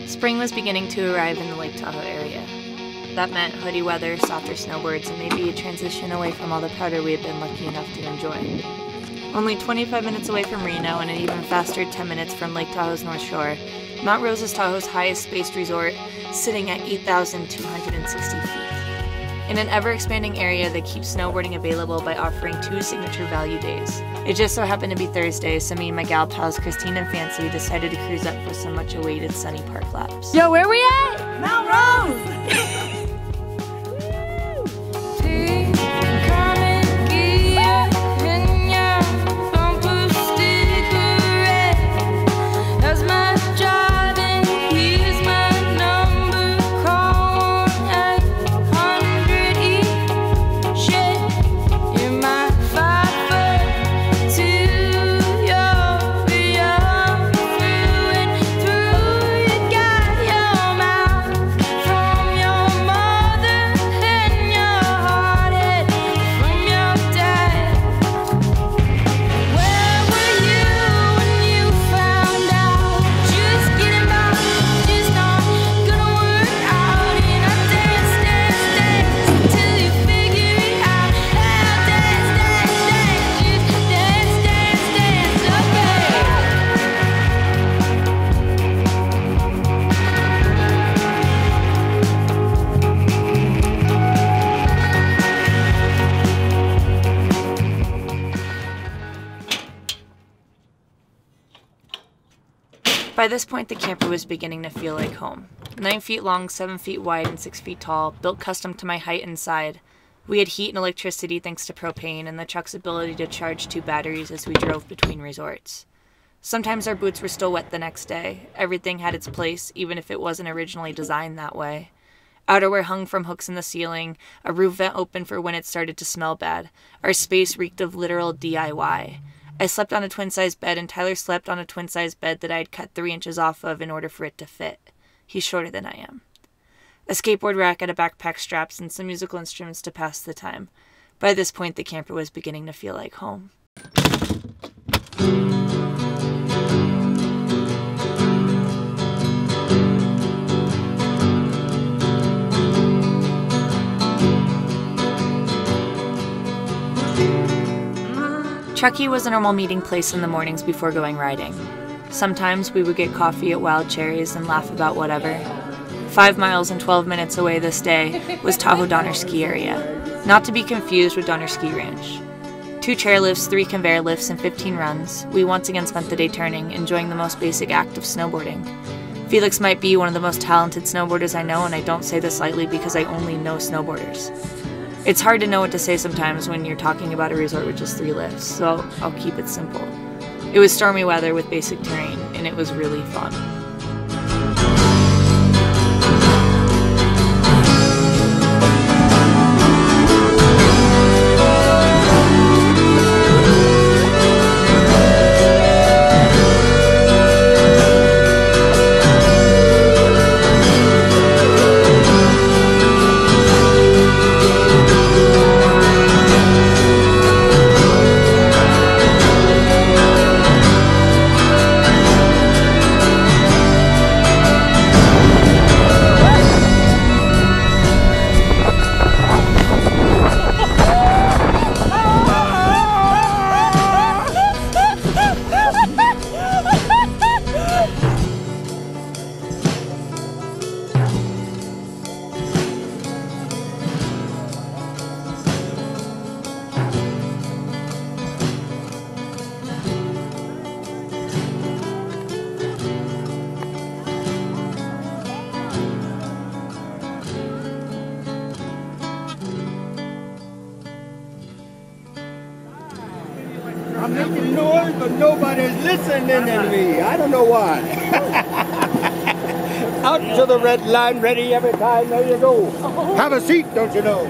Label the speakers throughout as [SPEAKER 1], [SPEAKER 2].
[SPEAKER 1] Spring was beginning to arrive in the Lake Tahoe area. That meant hoodie weather, softer snowboards, and maybe a transition away from all the powder we had been lucky enough to enjoy. Only 25 minutes away from Reno and an even faster 10 minutes from Lake Tahoe's North Shore, Mount Rose is Tahoe's highest spaced resort, sitting at 8,260 feet. In an ever-expanding area that keeps snowboarding available by offering 2 signature value days. It just so happened to be Thursday, so me and my gal pals Christine and Fancy decided to cruise up for some much-awaited sunny park laps.
[SPEAKER 2] Yo, where we at? Mount Rose!
[SPEAKER 1] By this point, the camper was beginning to feel like home. 9 feet long, 7 feet wide, and 6 feet tall, built custom to my height and side. We had heat and electricity thanks to propane and the truck's ability to charge 2 batteries as we drove between resorts. Sometimes our boots were still wet the next day. Everything had its place, even if it wasn't originally designed that way. Outerwear hung from hooks in the ceiling, a roof vent open for when it started to smell bad. Our space reeked of literal DIY. I slept on a twin-size bed, and Tyler slept on a twin-size bed that I had cut 3 inches off of in order for it to fit. He's shorter than I am. A skateboard rack and a backpack straps and some musical instruments to pass the time. By this point, the camper was beginning to feel like home. Chucky was a normal meeting place in the mornings before going riding. Sometimes we would get coffee at Wild Cherries and laugh about whatever. 5 miles and 12 minutes away this day was Tahoe Donner ski area, not to be confused with Donner Ski Ranch. 2 chairlifts, 3 conveyor lifts, and 15 runs. We once again spent the day turning, enjoying the most basic act of snowboarding. Felix might be one of the most talented snowboarders I know, and I don't say this lightly because I only know snowboarders. It's hard to know what to say sometimes when you're talking about a resort with just 3 lifts, so I'll keep it simple. It was stormy weather with basic terrain, and it was really fun.
[SPEAKER 3] I'm making noise, but nobody's listening to me. I don't know why. Out to the red line, ready every time. There you go. Have a seat, don't you know?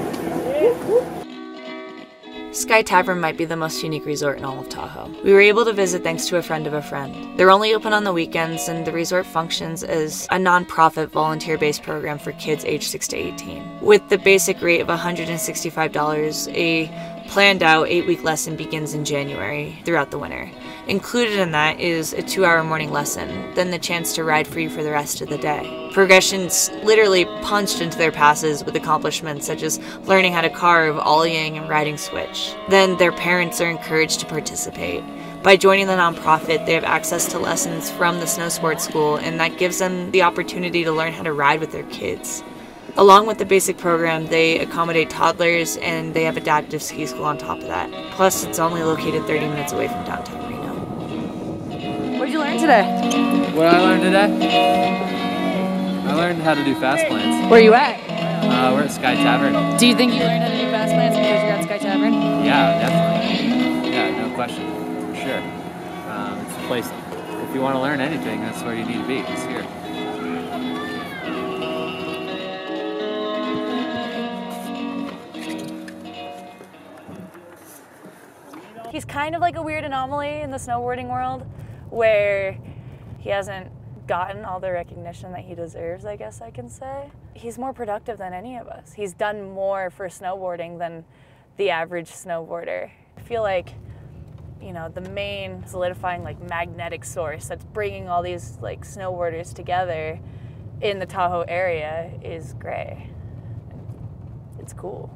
[SPEAKER 1] Tavern might be the most unique resort in all of Tahoe. We were able to visit thanks to a friend of a friend. They're only open on the weekends, and the resort functions as a non-profit volunteer-based program for kids aged 6 to 18. With the basic rate of $165, a planned out 8-week lesson begins in January throughout the winter. Included in that is a 2-hour morning lesson, then the chance to ride free for the rest of the day. Progression's literally punched into their passes with accomplishments such as learning how to carve, ollieing, and riding switch. Then their parents are encouraged to participate. By joining the nonprofit, they have access to lessons from the snow sports school, and that gives them the opportunity to learn how to ride with their kids. Along with the basic program, they accommodate toddlers, and they have adaptive ski school on top of that. Plus, it's only located 30 minutes away from downtown Reno.
[SPEAKER 2] What did you learn today?
[SPEAKER 4] What did I learn today? I learned how to do fast plants.
[SPEAKER 2] Where are you at?
[SPEAKER 4] We're at Skytyper.
[SPEAKER 2] Do you think you learned how to do fast plants because you're at Sky Tavern?
[SPEAKER 4] Yeah, definitely. Yeah, no question, for sure. It's the place, if you want to learn anything, that's where you need to be, it's here.
[SPEAKER 1] He's kind of like a weird anomaly in the snowboarding world where he hasn't gotten all the recognition that he deserves, I guess I can say. He's more productive than any of us. He's done more for snowboarding than the average snowboarder. I feel like, you know, the main solidifying like magnetic source that's bringing all these like snowboarders together in the Tahoe area is Gray. It's cool.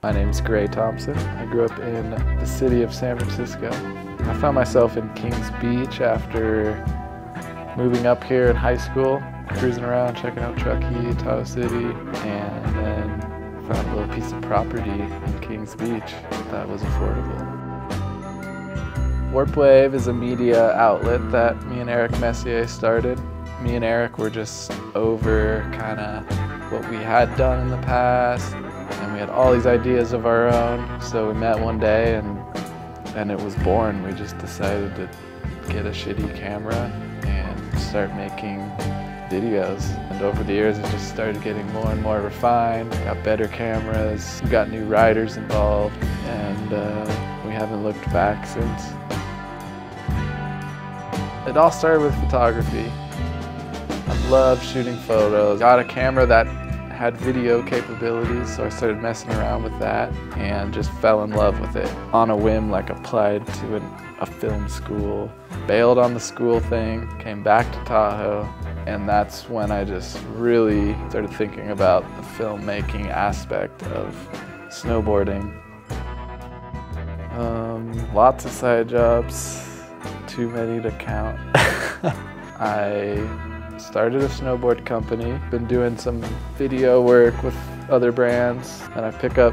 [SPEAKER 5] My name's Gray Thompson. I grew up in the city of San Francisco. I found myself in Kings Beach after moving up here in high school, cruising around, checking out Chuckys, Tahoe City, and then found a little piece of property in Kings Beach that was affordable. Warp Wave is a media outlet that me and Eric Messier started. Me and Eric were just over kind of what we had done in the past, and we had all these ideas of our own. So we met one day and it was born. We just decided to get a shitty camera and start making videos. And over the years it just started getting more and more refined. Got better cameras, we got new riders involved, and we haven't looked back since. It all started with photography. I love shooting photos. Got a camera that had video capabilities, so I started messing around with that and just fell in love with it. On a whim, like applied to a film school, bailed on the school thing, came back to Tahoe, and that's when I just really started thinking about the filmmaking aspect of snowboarding. Lots of side jobs, too many to count. I started a snowboard company, been doing some video work with other brands, and I pick up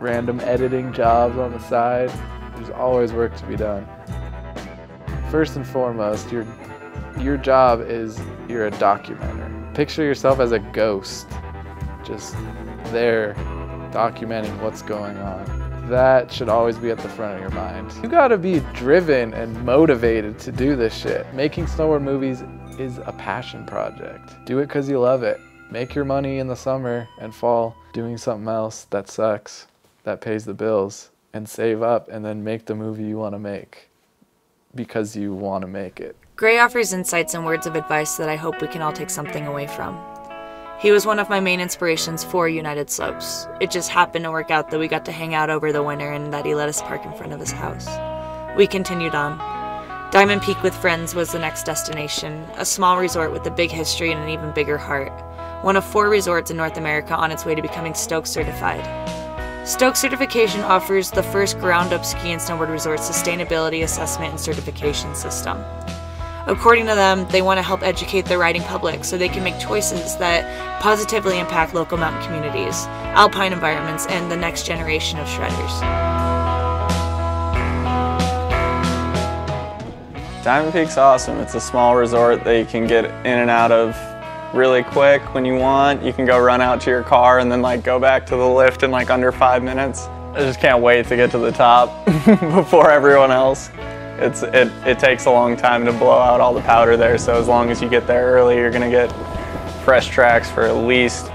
[SPEAKER 5] random editing jobs on the side. There's always work to be done. First and foremost, your job is you're a documenter. Picture yourself as a ghost, just there documenting what's going on. That should always be at the front of your mind. You gotta be driven and motivated to do this shit. Making snowboard movies is a passion project. Do it because you love it. Make your money in the summer and fall doing something else that sucks, that pays the bills, and save up and then make the movie you want to make because you want to make it.
[SPEAKER 1] Gray offers insights and words of advice that I hope we can all take something away from. He was one of my main inspirations for United Slopes. It just happened to work out that we got to hang out over the winter and that he let us park in front of his house. We continued on. Diamond Peak with Friends was the next destination, a small resort with a big history and an even bigger heart. One of 4 resorts in North America on its way to becoming Stoke certified. Stoke certification offers the first ground-up ski and snowboard resort sustainability assessment and certification system. According to them, they want to help educate the riding public so they can make choices that positively impact local mountain communities, alpine environments, and the next generation of shredders.
[SPEAKER 6] Diamond Peak's awesome. It's a small resort that you can get in and out of really quick when you want. You can go run out to your car and then go back to the lift in under 5 minutes. I just can't wait to get to the top before everyone else. It takes a long time to blow out all the powder there, so as long as you get there early, you're gonna get fresh tracks for at least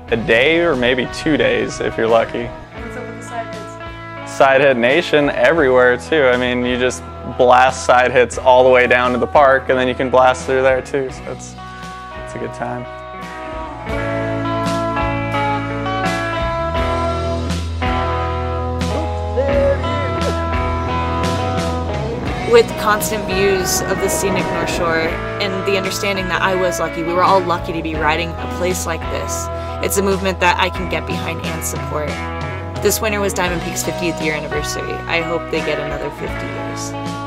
[SPEAKER 6] a day or maybe 2 days if you're lucky.
[SPEAKER 1] What's up with the side hits?
[SPEAKER 6] Side hit nation everywhere too. I mean, you just blast side hits all the way down to the park and then you can blast through there too, so it's a good time.
[SPEAKER 3] There
[SPEAKER 1] with constant views of the scenic North Shore and the understanding that I was lucky, we were all lucky to be riding a place like this. It's a movement that I can get behind and support. This winter was Diamond Peak's 50th year anniversary. I hope they get another 50 years.